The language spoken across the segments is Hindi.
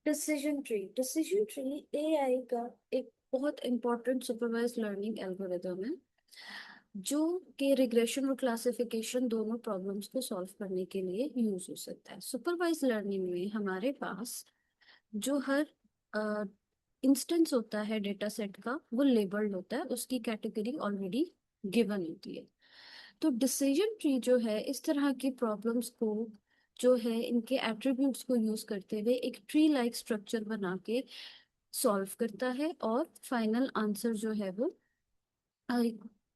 डिसीजन ट्री एआई का एक बहुत इंपॉर्टेंट सुपरवाइज्ड लर्निंग एल्गोरिदम है जो कि रिग्रेशन और क्लासिफिकेशन दोनों प्रॉब्लम्स को सॉल्व करने के लिए यूज हो सकता है। सुपरवाइज्ड लर्निंग में हमारे पास जो हर इंस्टेंस होता है डेटा सेट का वो लेबल्ड होता है, उसकी कैटेगरी ऑलरेडी गिवन होती है। तो डिसीजन ट्री जो है इस तरह की प्रॉब्लम्स को जो है इनके एट्रीब्यूट्स को यूज करते हुए एक ट्री लाइक स्ट्रक्चर बना के सॉल्व करता है और फाइनल आंसर अ,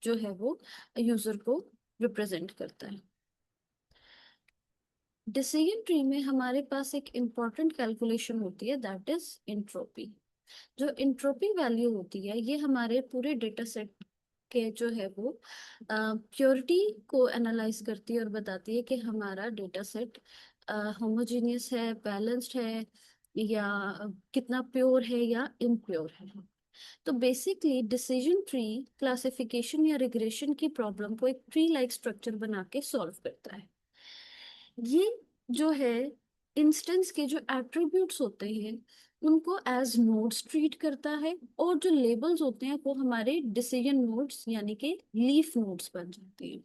जो है वो यूजर को रिप्रेजेंट करता है। डिसीजन ट्री में हमारे पास एक इम्पॉर्टेंट कैलकुलेशन होती है, दैट इज इंट्रोपी। जो इंट्रोपी वैल्यू होती है ये हमारे पूरे डेटा सेट के जो है वो प्योरिटी को एनालाइज करती है और बताती है कि हमारा डेटा सेट होमोजीनियस है, बैलेंस्ड है, या कितना प्योर है या इम्प्योर है। तो बेसिकली डिसीजन ट्री क्लासिफिकेशन या रिग्रेशन की प्रॉब्लम को एक ट्री लाइक स्ट्रक्चर बना के सॉल्व करता है। ये जो है इंस्टेंस के जो एट्रीब्यूट्स होते हैं उनको एज नोड्स ट्रीट करता है, और जो लेबल्स होते हैं वो हमारे डिसीजन नोड्स यानी कि लीफ नोड्स बन जाते हैं।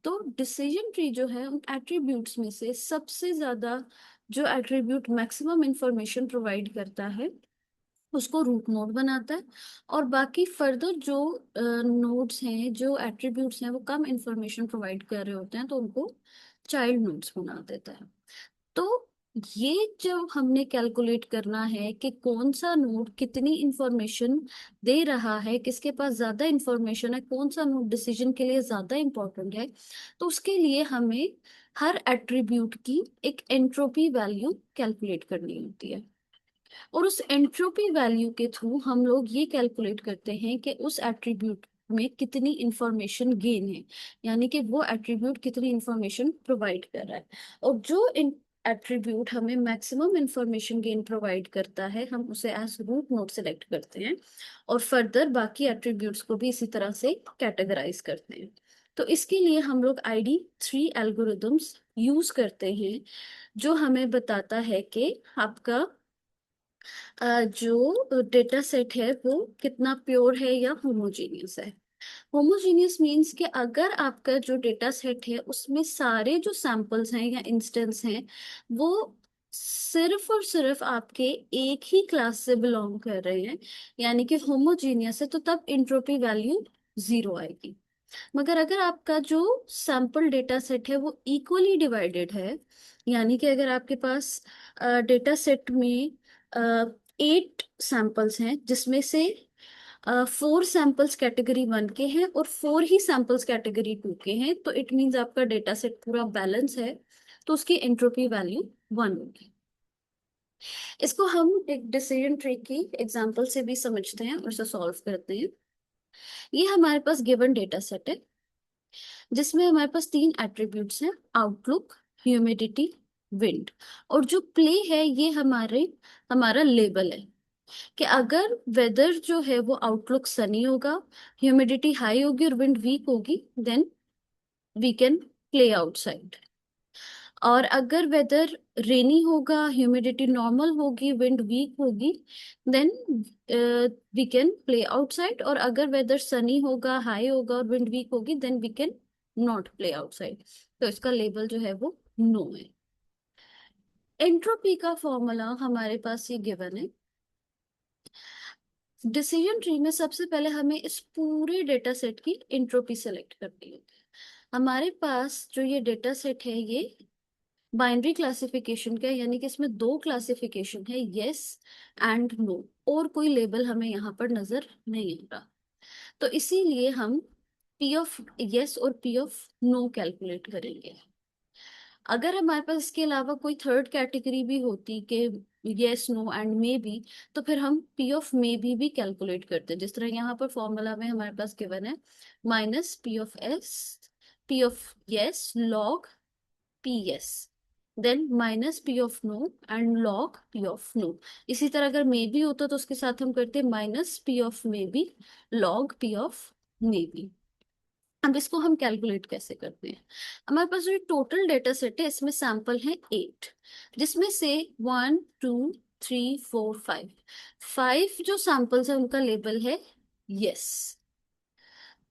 तो डिसीजन ट्री जो है उन एट्रीब्यूट्स में से सबसे ज्यादा जो एट्रीब्यूट मैक्सिमम इंफॉर्मेशन प्रोवाइड करता है उसको रूट नोड बनाता है, और बाकी फर्दर जो नोड्स हैं, जो एट्रीब्यूट्स हैं वो कम इंफॉर्मेशन प्रोवाइड कर रहे होते हैं तो उनको चाइल्ड नोड्स बना देता है। तो ये जब हमने कैलकुलेट करना है कि कौन सा नोड कितनी इंफॉर्मेशन दे रहा है, किसके पास ज्यादा इंफॉर्मेशन है, कौन सा नोड डिसीजन के लिए ज्यादा इंपॉर्टेंट है, तो उसके लिए हमें हर एट्रीब्यूट की एक एंट्रोपी वैल्यू कैलकुलेट करनी होती है। और उस एंट्रोपी वैल्यू के थ्रू हम लोग ये कैलकुलेट करते हैं कि उस एट्रीब्यूट में कितनी इंफॉर्मेशन गेन है, यानी कि वो एट्रीब्यूट कितनी इंफॉर्मेशन प्रोवाइड कर रहा है। और जो एट्रीब्यूट हमें मैक्सिमम इंफॉर्मेशन गेन प्रोवाइड करता है हम उसे एज रूट नोड सेलेक्ट करते हैं, और फर्दर बाकी एट्रीब्यूट्स को भी इसी तरह से कैटेगराइज करते हैं। तो इसके लिए हम लोग ID3 एल्गोरिदम्स यूज करते हैं जो हमें बताता है कि आपका जो डेटा सेट है वो कितना प्योर है या होमोजीनियस है। होमोजीनियस मीन्स कि अगर आपका जो डेटा सेट है उसमें सारे जो सैंपल्स हैं या इंस्टेंस हैं वो सिर्फ और सिर्फ आपके एक ही क्लास से बिलोंग कर रहे हैं, यानी कि होमोजीनियस है, तो तब इंट्रोपी वैल्यू जीरो आएगी। मगर अगर आपका जो सैंपल डेटा सेट है वो इक्वली डिवाइडेड है, यानी कि अगर आपके पास डेटा सेट में 8 सैंपल्स हैं जिसमें से 4 सैंपल्स कैटेगरी 1 के हैं और 4 ही सैंपल्स कैटेगरी 2 के हैं, तो इट मीन्स आपका डेटा सेट पूरा बैलेंस है, तो उसकी एंट्रोपी वैल्यू 1 होगी। इसको हम एक डिसीजन ट्री की एग्जांपल से भी समझते हैं और उसे सॉल्व करते हैं। ये हमारे पास गिवन डेटा सेट है जिसमें हमारे पास 3 एट्रीब्यूट्स हैं, आउटलुक, ह्यूमिडिटी, विंड। और जो प्ले है ये हमारा लेबल है कि अगर वेदर जो है वो आउटलुक सनी होगा, ह्यूमिडिटी हाई होगी और विंड वीक होगी, then we can play outside. और अगर वेदर रेनी होगा, ह्यूमिडिटी नॉर्मल होगी, विंड वीक होगी, then we can play outside. और अगर वेदर सनी होगा, हाई होगा और विंड वीक होगी, then we can not play outside. तो इसका लेबल जो है वो नो है। एंट्रोपी का फॉर्मूला हमारे पास ये गिवन है। डिसीजन ट्री में सबसे पहले हमें इस पूरे डेटा सेट की एंट्रोपी सेलेक्ट करनी होती है। हमारे पास जो ये डेटा सेट है ये बाइनरी क्लासिफिकेशन का है, यानी कि इसमें 2 क्लासिफिकेशन है, यस एंड नो, और कोई लेबल हमें यहाँ पर नजर नहीं आ रहा। तो इसीलिए हम P ऑफ यस और P ऑफ नो कैलकुलेट करेंगे। अगर हमारे पास इसके अलावा कोई थर्ड कैटेगरी भी होती कि yes no and maybe, तो फिर हम P of maybe calculate करते हैं। जिस तरह यहाँ पर फॉर्मूला में हमारे पास गिवन है -P of log P yes, then -P of no and log P of no. इसी तरह अगर मे बी होता तो उसके साथ हम करते -P of may be log P of may be. अब इसको हम कैलकुलेट कैसे करते हैं। हमारे पास जो टोटल डेटा सेट है इसमें सैंपल है 8, जिसमें से 1 2 3 4 5। 5 जो सैंपल्स है उनका लेबल है यस।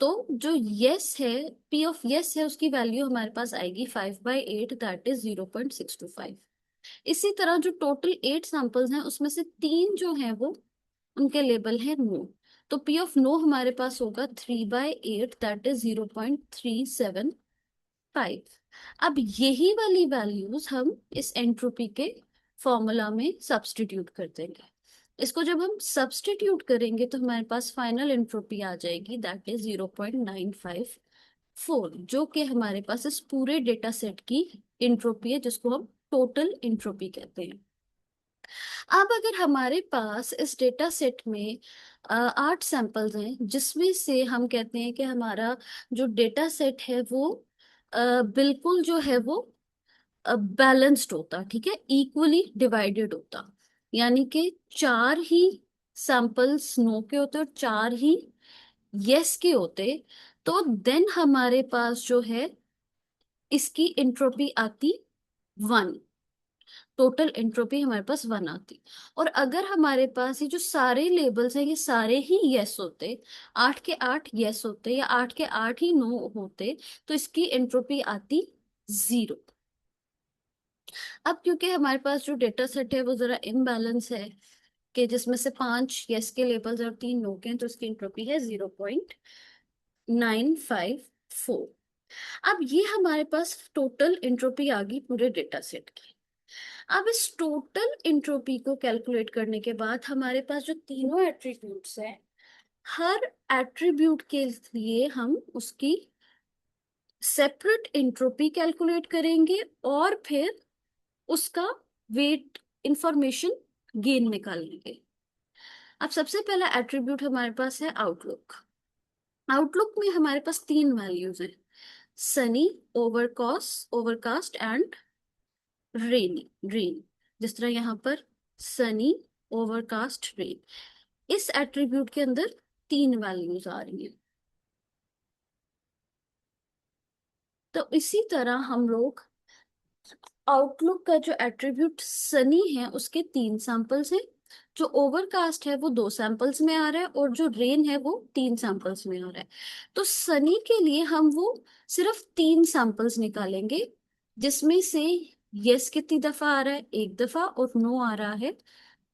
तो जो यस है, पी ऑफ यस है, उसकी वैल्यू हमारे पास आएगी 5/8, दैट इज 0.625। इसी तरह जो टोटल 8 सैंपल्स हैं उसमें से 3 जो हैं वो उनके लेबल है नो। तो पी ऑफ नो हमारे पास होगा 3/8, दैट इज 0.375। अब यही वाली वैल्यूज हम इस एंट्रोपी के फॉर्मूला में सब्स्टिट्यूट कर देंगे। इसको जब हम सब्स्टिट्यूट करेंगे तो हमारे पास फाइनल एंट्रोपी आ जाएगी, दैट इज 0.954, जो कि हमारे पास इस पूरे डेटा सेट की एंट्रोपी है, जिसको हम टोटल एंट्रोपी कहते हैं। अब अगर हमारे पास इस डेटा सेट में 8 सैंपल्स हैं, जिसमें से हम कहते हैं कि हमारा जो डेटा सेट है वो बिल्कुल जो है वो बैलेंस्ड होता, ठीक है, इक्वली डिवाइडेड होता, यानी कि 4 ही सैंपल्स नो के होते और 4 ही यस के होते, तो देन हमारे पास जो है इसकी एंट्रोपी आती 1। टोटल एंट्रोपी हमारे पास 1 आती। और अगर हमारे पास ये जो सारे लेबल्स हैं ये सारे ही यस होते, 8 के 8 यस होते या 8 के 8 ही नो होते, तो इसकी एंट्रोपी आती 0। अब क्योंकि हमारे पास जो डेटा सेट है वो जरा इम्बैलेंस है, कि जिसमें से 5 यस के लेबल्स और 3 नो के हैं, तो इसकी एंट्रोपी है 0.954। अब ये हमारे पास टोटल एंट्रोपी आ गई पूरे डेटा सेट की। अब इस टोटल एंट्रोपी को कैलकुलेट करने के बाद हमारे पास जो तीनों एट्रीब्यूट्स हैं, हर एट्रीब्यूट के लिए हम उसकी सेपरेट एंट्रोपी कैलकुलेट करेंगे और फिर उसका वेट इंफॉर्मेशन गेन निकालेंगे। अब सबसे पहला एट्रीब्यूट हमारे पास है आउटलुक। आउटलुक में हमारे पास 3 वैल्यूज हैं, सनी, ओवरकास्ट एंड रेन। जिस तरह यहाँ पर सनी, ओवरकास्ट, रेन, इस एट्रीब्यूट के अंदर 3 वैल्यूज आ रही हैं। तो इसी तरह हम लोग आउटलुक का जो एट्रीब्यूट सनी है उसके 3 सैंपल्स हैं, जो ओवरकास्ट है वो 2 सैंपल्स में आ रहा है, और जो रेन है वो 3 सैंपल्स में आ रहा है। तो सनी के लिए हम वो सिर्फ 3 सैंपल्स निकालेंगे, जिसमें से यस कितनी दफा आ रहा है, 1 दफा, और नो आ रहा है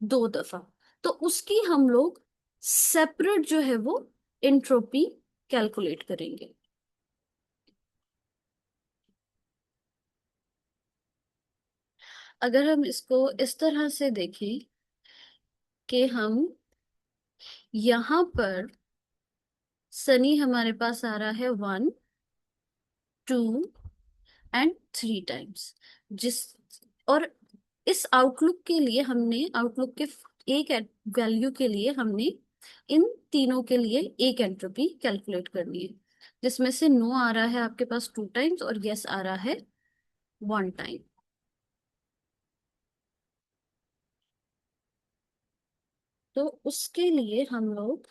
2 दफा। तो उसकी हम लोग सेपरेट जो है वो एंट्रोपी कैलकुलेट करेंगे। अगर हम इसको इस तरह से देखें कि हम यहाँ पर सनी हमारे पास आ रहा है 1 2 एंड 3 टाइम्स, जिस और इस आउटलुक के लिए हमने आउटलुक के एक वैल्यू के लिए हमने इन तीनों के लिए एक एंट्रोपी कैलकुलेट करनी है, जिसमें से नो आ रहा है आपके पास 2 टाइम्स और यस आ रहा है 1 टाइम। तो उसके लिए हम लोग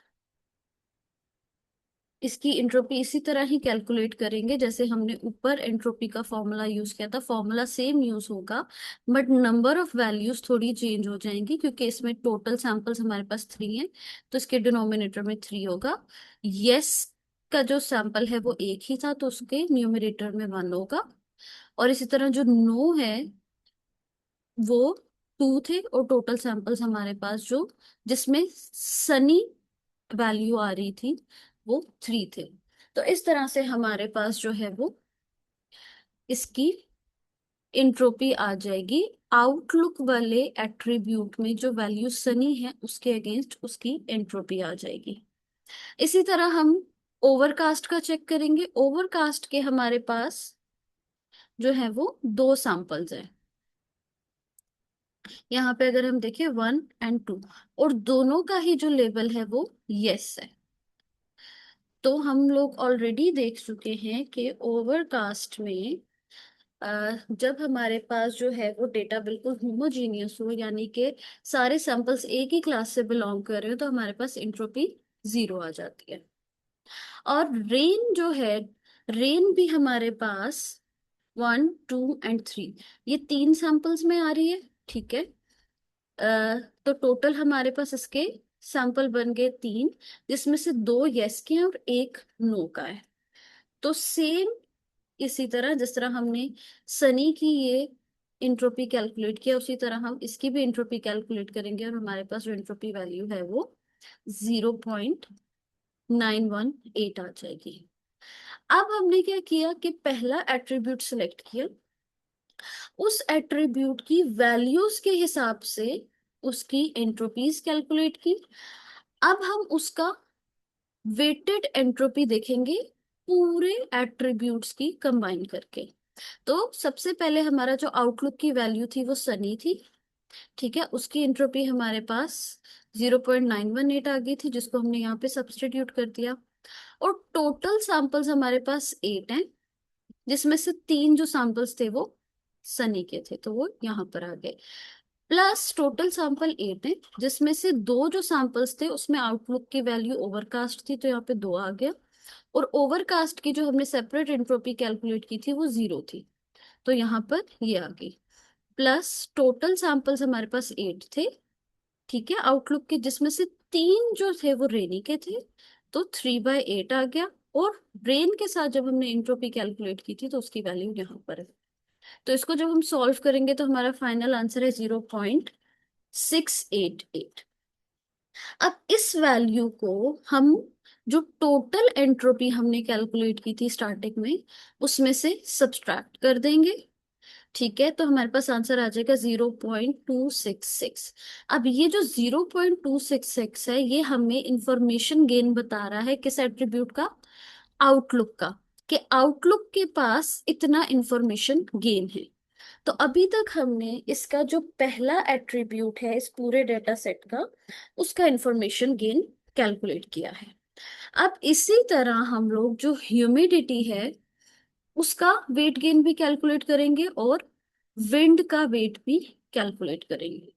इसकी एंट्रोपी इसी तरह ही कैलकुलेट करेंगे जैसे हमने ऊपर एंट्रोपी का फॉर्मूला यूज किया था। फॉर्मूला सेम यूज होगा, बट नंबर ऑफ वैल्यूज थोड़ी चेंज हो जाएंगी, क्योंकि इसमें टोटल सैंपल्स हमारे पास 3 हैं, तो इसके डिनोमिनेटर में 3 होगा। यस का जो सैंपल है वो एक ही था, तो उसके न्यूमरेटर में 1 होगा। और इसी तरह जो नो है वो 2 थे, और टोटल सैंपल्स हमारे पास जो जिसमें सनी वैल्यू आ रही थी वो 3 थे। तो इस तरह से हमारे पास जो है वो इसकी इंट्रोपी आ जाएगी। आउटलुक वाले एट्रीब्यूट में जो वैल्यू सनी है उसके अगेंस्ट उसकी एंट्रोपी आ जाएगी। इसी तरह हम ओवरकास्ट का चेक करेंगे। ओवरकास्ट के हमारे पास जो है वो 2 सैंपल्स है। यहाँ पे अगर हम देखें 1 एंड 2, और दोनों का ही जो लेवल है वो यस है। तो हम लोग ऑलरेडी देख चुके हैं कि ओवरकास्ट में जब हमारे पास जो है वो डेटा बिल्कुल होमोजीनियस हो, यानी कि सारे सैंपल्स एक ही क्लास से बिलोंग कर रहे हो, तो हमारे पास एंट्रोपी 0 आ जाती है। और रेन जो है, रेन भी हमारे पास 1 2 एंड 3, ये 3 सैंपल्स में आ रही है, ठीक है। तो टोटल हमारे पास इसके सैंपल बन गए 3, जिसमें से 2 यस के हैं और 1 नो का है। तो सेम इसी तरह जिस तरह हमने सनी की ये इंट्रोपी कैलकुलेट किया, उसी तरह हम इसकी भी इंट्रोपी कैलकुलेट करेंगे और हमारे पास जो इंट्रोपी वैल्यू है वो 0.918 आ जाएगी। अब हमने क्या किया कि पहला एट्रीब्यूट सिलेक्ट किया, उस एट्रीब्यूट की वैल्यूज के हिसाब से उसकी एंट्रोपीज कैलकुलेट की। अब हम उसका वेटेड एंट्रोपी देखेंगे पूरे एट्रीब्यूट्स की कंबाइन करके। तो सबसे पहले हमारा जो आउटलुक की वैल्यू थी वो सनी थी, ठीक है, उसकी एंट्रोपी हमारे पास 0.918 आ गई थी, जिसको हमने यहाँ पे सब्सटीट्यूट कर दिया। और टोटल सैंपल्स हमारे पास 8 हैं, जिसमें से 3 जो सैंपल्स थे वो सनी के थे, तो वो यहाँ पर आ गए। प्लस टोटल सैंपल 8 है, जिसमें से 2 जो सैंपल्स थे उसमें आउटलुक की वैल्यू ओवरकास्ट थी, तो यहाँ पे 2 आ गया। और ओवरकास्ट की जो हमने सेपरेट एंट्रोपी कैलकुलेट की थी वो 0 थी, तो यहाँ पर ये आ गई। प्लस टोटल सैंपल्स हमारे पास 8 थे, ठीक है, आउटलुक के, जिसमें से 3 जो थे वो रेनी के थे, तो 3/8 आ गया। और रेन के साथ जब हमने एंट्रोपी कैलकुलेट की थी तो उसकी वैल्यू यहाँ पर है। तो इसको जब हम सॉल्व करेंगे तो हमारा फाइनल आंसर है 0.688। अब इस वैल्यू को हम जो टोटल एंट्रोपी हमने कैलकुलेट की थी स्टार्टिंग में उसमें से सब्सट्रैक्ट कर देंगे, ठीक है, तो हमारे पास आंसर आ जाएगा 0.266। अब ये जो 0.266 है ये हमें इंफॉर्मेशन गेन बता रहा है किस एट्रीब्यूट का, आउटलुक का, कि आउटलुक के पास इतना इंफॉर्मेशन गेन है। तो अभी तक हमने इसका जो पहला एट्रीब्यूट है इस पूरे डेटा सेट का, उसका इंफॉर्मेशन गेन कैलकुलेट किया है। अब इसी तरह हम लोग जो ह्यूमिडिटी है उसका वेट गेन भी कैलकुलेट करेंगे और विंड का वेट भी कैलकुलेट करेंगे।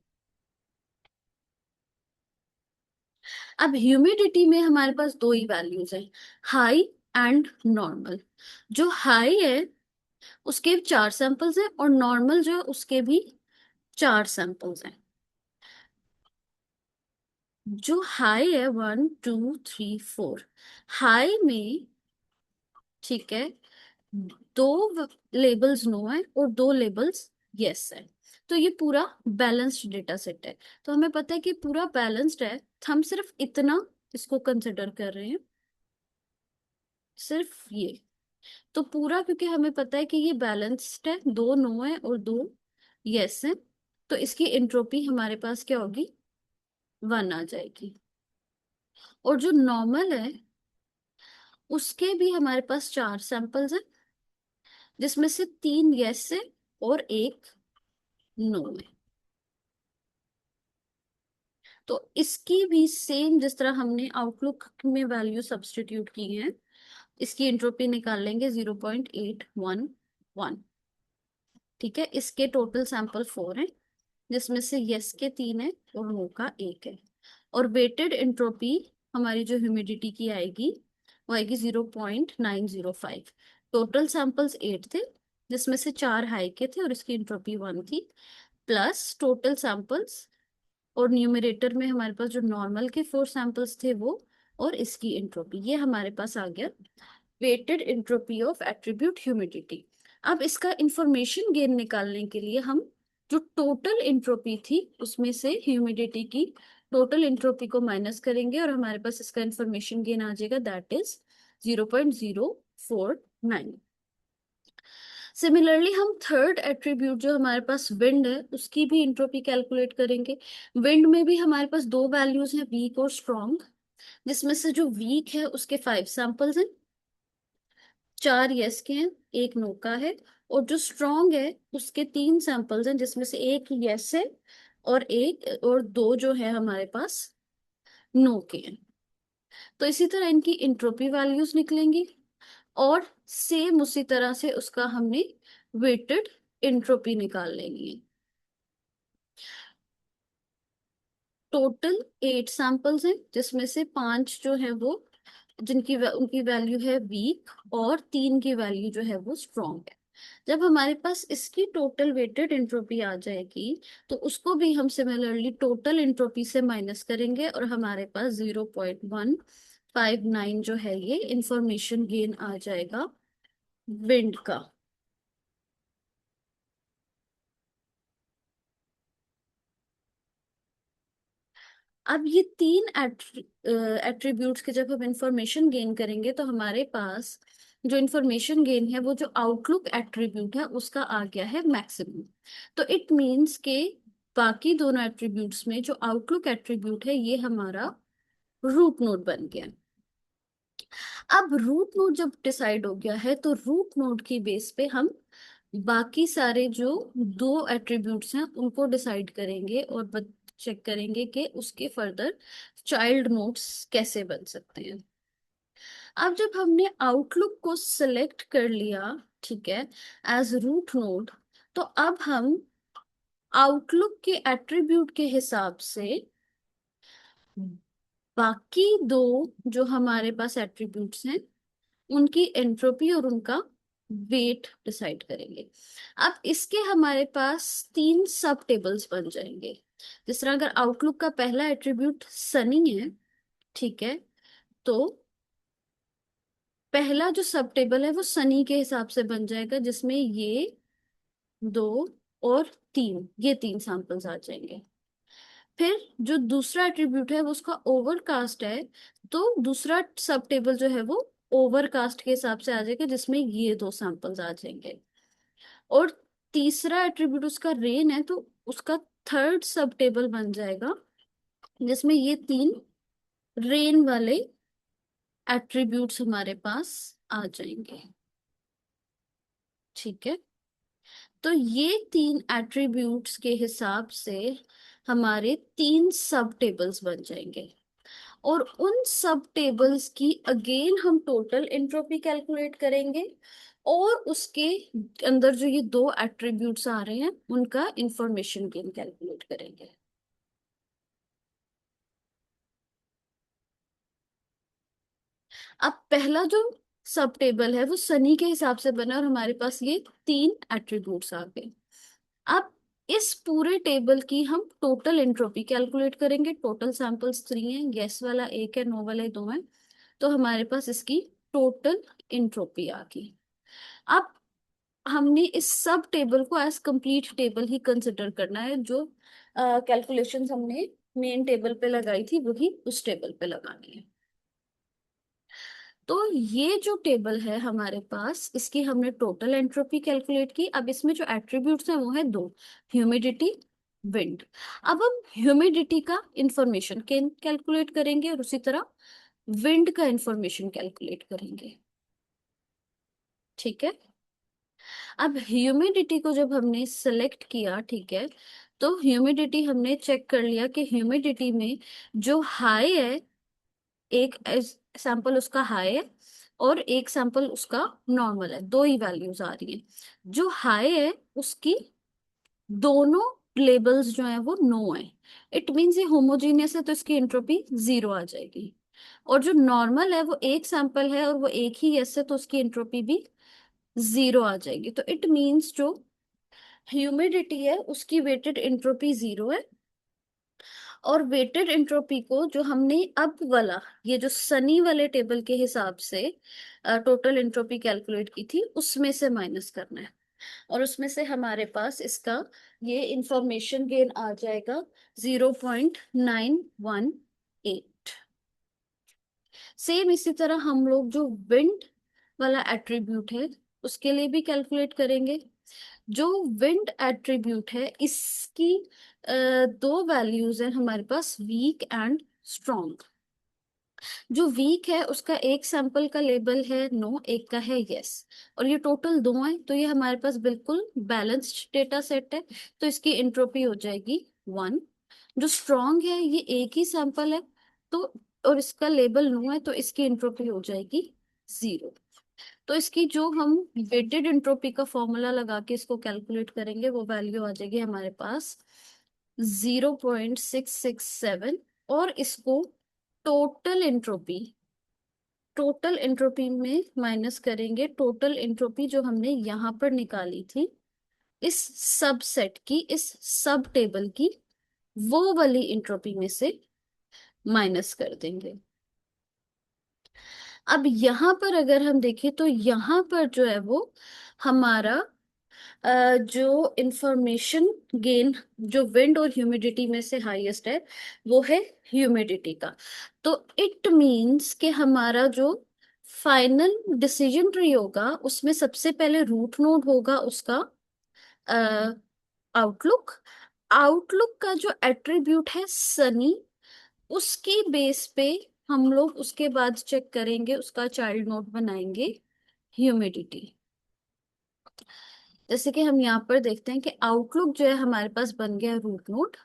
अब ह्यूमिडिटी में हमारे पास 2 ही वैल्यूज हैं, हाई एंड नॉर्मल। जो हाई है उसके 4 सैंपल्स हैं और नॉर्मल जो है उसके भी 4 सैंपल्स हैं। जो हाई है 1 2 3 4, हाई में, ठीक है, 2 लेबल्स नो है और 2 लेबल्स यस है, तो ये पूरा बैलेंस्ड डेटा सेट है। तो हमें पता है कि पूरा बैलेंस्ड है, तो हम सिर्फ इतना इसको कंसिडर कर रहे हैं, सिर्फ ये। तो पूरा, क्योंकि हमें पता है कि ये बैलेंस्ड है, 2 नो है और 2 यस है, तो इसकी एंट्रोपी हमारे पास क्या होगी, 1 आ जाएगी। और जो नॉर्मल है उसके भी हमारे पास 4 सैंपल्स हैं, जिसमें से 3 यस है और 1 नो है। तो इसकी भी सेम जिस तरह हमने आउटलुक में वैल्यू सब्स्टिट्यूट की है, इसकी एंट्रोपी निकाल लेंगे 0.811, ठीक है। इसके टोटल सैंपल 4 हैं, जिसमें से यस के 3 है और नो का 1 है। और वेटेड एंट्रोपी हमारी जो ह्यूमिडिटी की आएगी वो आएगी 0.905। टोटल सैंपल्स 8 थे, जिसमें से 4 हाई के थे और इसकी एंट्रोपी 1 थी। प्लस टोटल सैंपल्स, और न्यूमरेटर में हमारे पास जो नॉर्मल के 4 सैंपल्स थे वो, और इसकी एंट्रोपी, ये हमारे पास आ गया weighted entropy of attribute humidity. अब इसका इंफॉर्मेशन गेन निकालने के लिए हम जो टोटल एंट्रोपी थी उसमें से ह्यूमिडिटी की टोटल एंट्रोपी को माइनस करेंगे और हमारे पास इसका इंफॉर्मेशन गेन आ जाएगा, दैट इज 0.049। सिमिलरली हम थर्ड एट्रीब्यूट जो हमारे पास विंड है उसकी भी एंट्रोपी कैलकुलेट करेंगे। विंड में भी हमारे पास 2 वैल्यूज हैं, वीक और स्ट्रॉन्ग, जिसमें से जो वीक है उसके 5 सैंपल्स हैं, 4 यस के हैं, 1 नो का है। और जो स्ट्रॉन्ग है उसके 3 सैंपल्स हैं, जिसमें से 1 यस है और 2 जो है हमारे पास नो के हैं। तो इसी तरह इनकी एंट्रोपी वैल्यूज निकलेंगी और सेम उसी तरह से उसका हमने वेटेड एंट्रोपी निकाल लेंगे। टोटल 8 सैंपल्स हैं, जिसमें से 5 जो है वो उनकी वैल्यू है वीक और 3 की वैल्यू जो है वो स्ट्रॉन्ग है। जब हमारे पास इसकी टोटल वेटेड एंट्रोपी आ जाएगी तो उसको भी हम सिमिलरली टोटल एंट्रोपी से माइनस करेंगे और हमारे पास 0.159 जो है ये इंफॉर्मेशन गेन आ जाएगा विंड का। अब ये तीन एट्रीब्यूट्स के जब हम इंफॉर्मेशन गेन करेंगे तो हमारे पास जो इंफॉर्मेशन गेन है वो जो आउटलुक एट्रीब्यूट है उसका आ गया है मैक्सिमम। तो इट मींस के बाकी दोनों एट्रीब्यूट्स में जो आउटलुक एट्रीब्यूट है ये हमारा रूट नोड बन गया। अब रूट नोड जब डिसाइड हो गया है तो रूट नोड की बेस पे हम बाकी सारे जो दो एट्रीब्यूट्स हैं उनको डिसाइड करेंगे और चेक करेंगे कि उसके फर्दर चाइल्ड नोड्स कैसे बन सकते हैं। अब जब हमने आउटलुक को सिलेक्ट कर लिया, ठीक है, एज रूट नोड, तो अब हम आउटलुक के एट्रीब्यूट के हिसाब से बाकी दो जो हमारे पास एट्रीब्यूट्स हैं उनकी एंट्रोपी और उनका वेट डिसाइड करेंगे। अब इसके हमारे पास तीन सब टेबल्स बन जाएंगे। जिस तरह अगर आउटलुक का पहला एट्रीब्यूट सनी है, ठीक है, तो पहला जो सब टेबल है वो सनी के हिसाब से बन जाएगा जिसमें ये दो और तीन, ये तीन सैंपल्स आ जाएंगे। फिर जो दूसरा एट्रीब्यूट है वो उसका ओवरकास्ट है, तो दूसरा सब टेबल जो है वो ओवरकास्ट के हिसाब से आ जाएगा जिसमें ये दो सैंपल्स आ जाएंगे। और तीसरा एट्रीब्यूट उसका रेन है तो उसका थर्ड सब टेबल बन जाएगा जिसमें ये तीन रेन वाले एट्रीब्यूट्स हमारे पास आ जाएंगे। ठीक है, तो ये तीन एट्रीब्यूट्स के हिसाब से हमारे तीन सब टेबल्स बन जाएंगे और उन सब टेबल्स की अगेन हम टोटल एंट्रोपी कैलकुलेट करेंगे और उसके अंदर जो ये दो एट्रीब्यूट्स आ रहे हैं उनका इंफॉर्मेशन गेन कैलकुलेट करेंगे। अब पहला जो सब टेबल है वो सनी के हिसाब से बना और हमारे पास ये तीन एट्रीब्यूट्स आ गए। अब इस पूरे टेबल की हम टोटल एंट्रोपी कैलकुलेट करेंगे। टोटल सैंपल्स थ्री हैं, यस वाला एक है, नो वाले दो हैं, तो हमारे पास इसकी टोटल एंट्रोपी आ गई। अब हमने इस सब टेबल को एज कंप्लीट टेबल ही कंसिडर करना है। जो कैलकुलेशंस हमने मेन टेबल पे लगाई थी वही उस टेबल पे लगानी है। तो ये जो टेबल है हमारे पास इसकी हमने टोटल एंट्रोपी कैलकुलेट की। अब इसमें जो एट्रीब्यूट्स हैं वो है दो, ह्यूमिडिटी, विंड। अब हम ह्यूमिडिटी का इंफॉर्मेशन कैलकुलेट करेंगे और उसी तरह विंड का इंफॉर्मेशन कैलकुलेट करेंगे। ठीक है, अब ह्यूमिडिटी को जब हमने सेलेक्ट किया, ठीक है, तो ह्यूमिडिटी हमने चेक कर लिया कि ह्यूमिडिटी में जो हाई है, एक सैंपल उसका हाई है और एक सैंपल उसका नॉर्मल है, दो ही वैल्यूज आ रही है। जो हाई है उसकी दोनों लेबल्स जो है वो नो है, इट मीन्स ये होमोजीनियस है तो इसकी एंट्रोपी जीरो आ जाएगी। और जो नॉर्मल है वो एक सैंपल है और वो एक ही यस है तो उसकी एंट्रोपी भी जीरो आ जाएगी। तो इट मीन्स जो ह्यूमिडिटी है उसकी वेटेड एंट्रोपी जीरो है और वेटेड एंट्रोपी को जो हमने अब वाला ये जो सनी वाले टेबल के हिसाब से टोटल एंट्रोपी कैलकुलेट की थी उसमें से माइनस करना है और उसमें से हमारे पास इसका ये इंफॉर्मेशन गेन आ जाएगा 0.918। सेम इसी तरह हम लोग जो विंड वाला एट्रीब्यूट है उसके लिए भी कैलकुलेट करेंगे। जो विंड एट्रीब्यूट है इसकी दो वैल्यूज हैं हमारे पास, वीक एंड स्ट्रॉन्ग। जो वीक है उसका एक सैंपल का लेबल है नो, एक का है यस, और ये टोटल दो है तो ये हमारे पास बिल्कुल बैलेंस्ड डेटा सेट है तो इसकी एंट्रोपी हो जाएगी वन। जो स्ट्रॉन्ग है ये एक ही सैंपल है तो और इसका लेबल नो है तो इसकी एंट्रोपी हो जाएगी जीरो। तो इसकी जो हम वेटेड एंट्रोपी का फॉर्मूला लगा के इसको कैलकुलेट करेंगे वो वैल्यू आ जाएगी हमारे पास 0.667 और इसको टोटल एंट्रोपी टोटल एंट्रोपी में माइनस करेंगे टोटल एंट्रोपी जो हमने यहाँ पर निकाली थी इस सबसेट की, इस सब टेबल की, वो वाली एंट्रोपी में से माइनस कर देंगे। अब यहाँ पर अगर हम देखें तो यहाँ पर जो है वो हमारा जो इंफॉर्मेशन गेन जो विंड और ह्यूमिडिटी में से हाईएस्ट है वो है ह्यूमिडिटी का। तो इट मींस कि हमारा जो फाइनल डिसीजन ट्री होगा उसमें सबसे पहले रूट नोड होगा उसका आउटलुक। आउटलुक का जो एट्रीब्यूट है सनी, उसके बेस पे हम लोग उसके बाद चेक करेंगे, उसका चाइल्ड नोड बनाएंगे ह्यूमिडिटी। जैसे कि हम यहाँ पर देखते हैं कि आउटलुक जो है हमारे पास बन गया रूट नोड,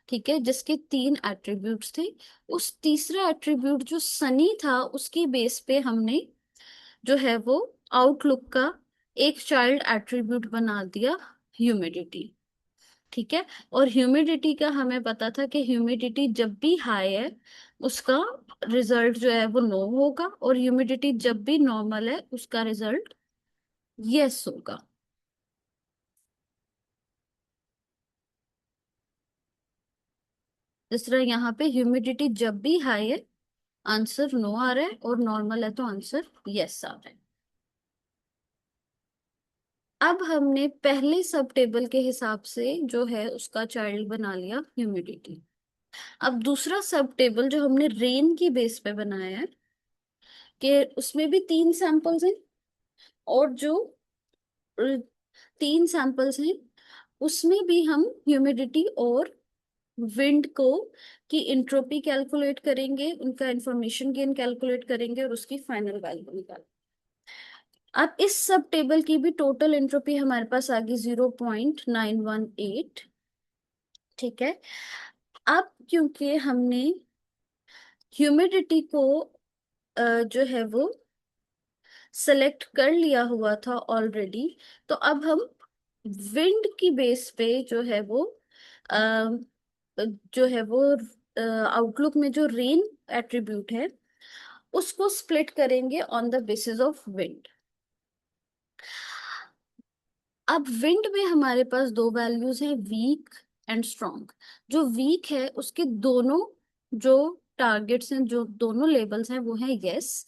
ठीक है, जिसके 3 एट्रीब्यूट्स थे। उस तीसरा एट्रीब्यूट जो सनी था उसकी बेस पे हमने जो है वो आउटलुक का एक चाइल्ड एट्रीब्यूट बना दिया ह्यूमिडिटी, ठीक है। और ह्यूमिडिटी का हमें पता था कि ह्यूमिडिटी जब भी हाई है उसका रिजल्ट जो है वो नो होगा, और ह्यूमिडिटी जब भी नॉर्मल है उसका रिजल्ट यस होगा। जिस तरह यहाँ पे ह्यूमिडिटी जब भी हाई है आंसर नो आ रहा है, और नॉर्मल है तो आंसर यस आ रहा है। अब हमने पहले सब टेबल के हिसाब से जो है उसका चाइल्ड बना लिया ह्यूमिडिटी। अब दूसरा सब टेबल जो हमने रेन की बेस पे बनाया है कि उसमें भी 3 सैंपल्स हैं, और जो 3 सैंपल्स हैं उसमें भी हम ह्यूमिडिटी और विंड को की इंट्रोपी कैलकुलेट करेंगे, उनका इंफॉर्मेशन गेन कैलकुलेट करेंगे और उसकी फाइनल वैल्यू निकालेंगे। अब इस सब टेबल की भी टोटल एंट्रोपी हमारे पास आ गई 0.918, ठीक है। अब क्योंकि हमने ह्यूमिडिटी को जो है वो सेलेक्ट कर लिया हुआ था ऑलरेडी, तो अब हम विंड की बेस पे जो है वो अ, जो है वो आउटलुक में जो रेन एट्रीब्यूट है उसको स्प्लिट करेंगे on the basis of wind. अब विंड में हमारे पास दो वैल्यूज हैं, वीक एंड स्ट्रॉन्ग। जो वीक है उसके दोनों जो टारगेट्स हैं, जो दोनों लेबल्स हैं वो हैं यस,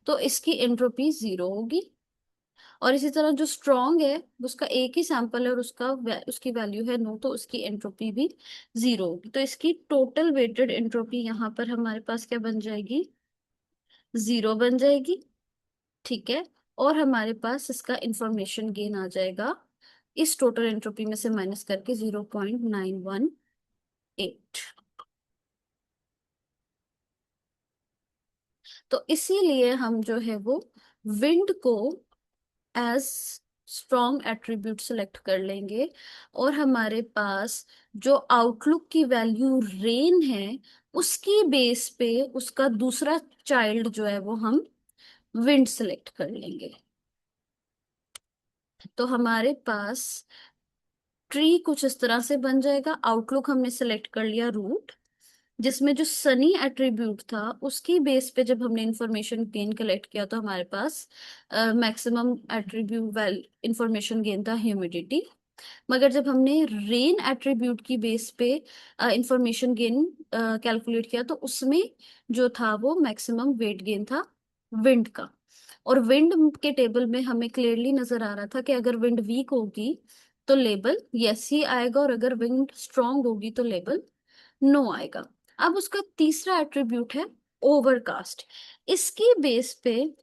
तो इसकी एंट्रोपी 0 होगी। और इसी तरह जो स्ट्रॉन्ग है उसका एक ही सैंपल है और उसकी वैल्यू है नो, तो उसकी एंट्रोपी भी 0 होगी। तो इसकी टोटल वेटेड एंट्रोपी यहाँ पर हमारे पास क्या बन जाएगी, 0 बन जाएगी, ठीक है। और हमारे पास इसका इंफॉर्मेशन गेन आ जाएगा इस टोटल एंट्रोपी में से माइनस करके 0.918। तो इसीलिए हम जो है वो विंड को एज स्ट्रॉन्ग एट्रीब्यूट सेलेक्ट कर लेंगे, और हमारे पास जो आउटलुक की वैल्यू रेन है उसकी बेस पे उसका दूसरा चाइल्ड जो है वो हम विंड सेलेक्ट कर लेंगे। तो हमारे पास ट्री कुछ इस तरह से बन जाएगा। आउटलुक हमने सेलेक्ट कर लिया रूट, जिसमें जो सनी एट्रीब्यूट था उसकी बेस पे जब हमने इंफॉर्मेशन गेन कलेक्ट किया तो हमारे पास maximum attribute well information gain था ह्यूमिडिटी। मगर जब हमने रेन एट्रीब्यूट की बेस पे इंफॉर्मेशन गेन कैलकुलेट किया तो उसमें जो था वो मैक्सिमम वेट गेन था विंड का। और विंड के टेबल में हमें क्लियरली नजर आ रहा था कि अगर विंड वीक होगी तो लेबल यस ही आएगा, और अगर विंड स्ट्रांग होगी तो लेबल नो आएगा। अब उसका तीसरा एट्रीब्यूट है ओवरकास्ट। इसकी बेस पे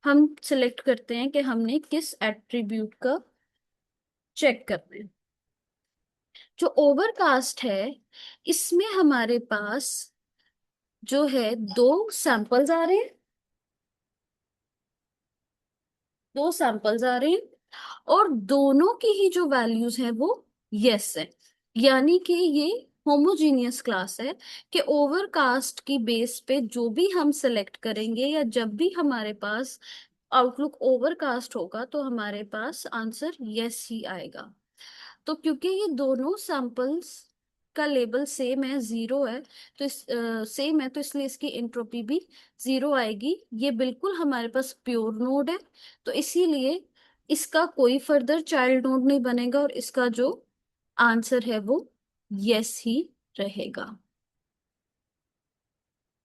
हम सिलेक्ट करते हैं कि हमने किस एट्रीब्यूट का चेक करना है। जो ओवरकास्ट है इसमें हमारे पास जो है दो सैंपल्स आ रहे हैं, दो सैंपल्स आ रहे हैं, और दोनों की ही जो वैल्यूज है वो यस है। यानी कि ये होमोजीनियस क्लास है कि ओवरकास्ट की बेस पे जो भी हम सेलेक्ट करेंगे या जब भी हमारे पास आउटलुक ओवरकास्ट होगा तो हमारे पास आंसर यस ही आएगा। तो क्योंकि ये दोनों सैंपल्स का लेबल सेम है, जीरो है, तो इस सेम है, तो इसलिए इसकी एंट्रोपी भी जीरो आएगी। ये बिल्कुल हमारे पास प्योर नोड है, तो इसीलिए इसका कोई फर्दर चाइल्ड नोड नहीं बनेगा, और इसका जो आंसर है वो यस ही रहेगा।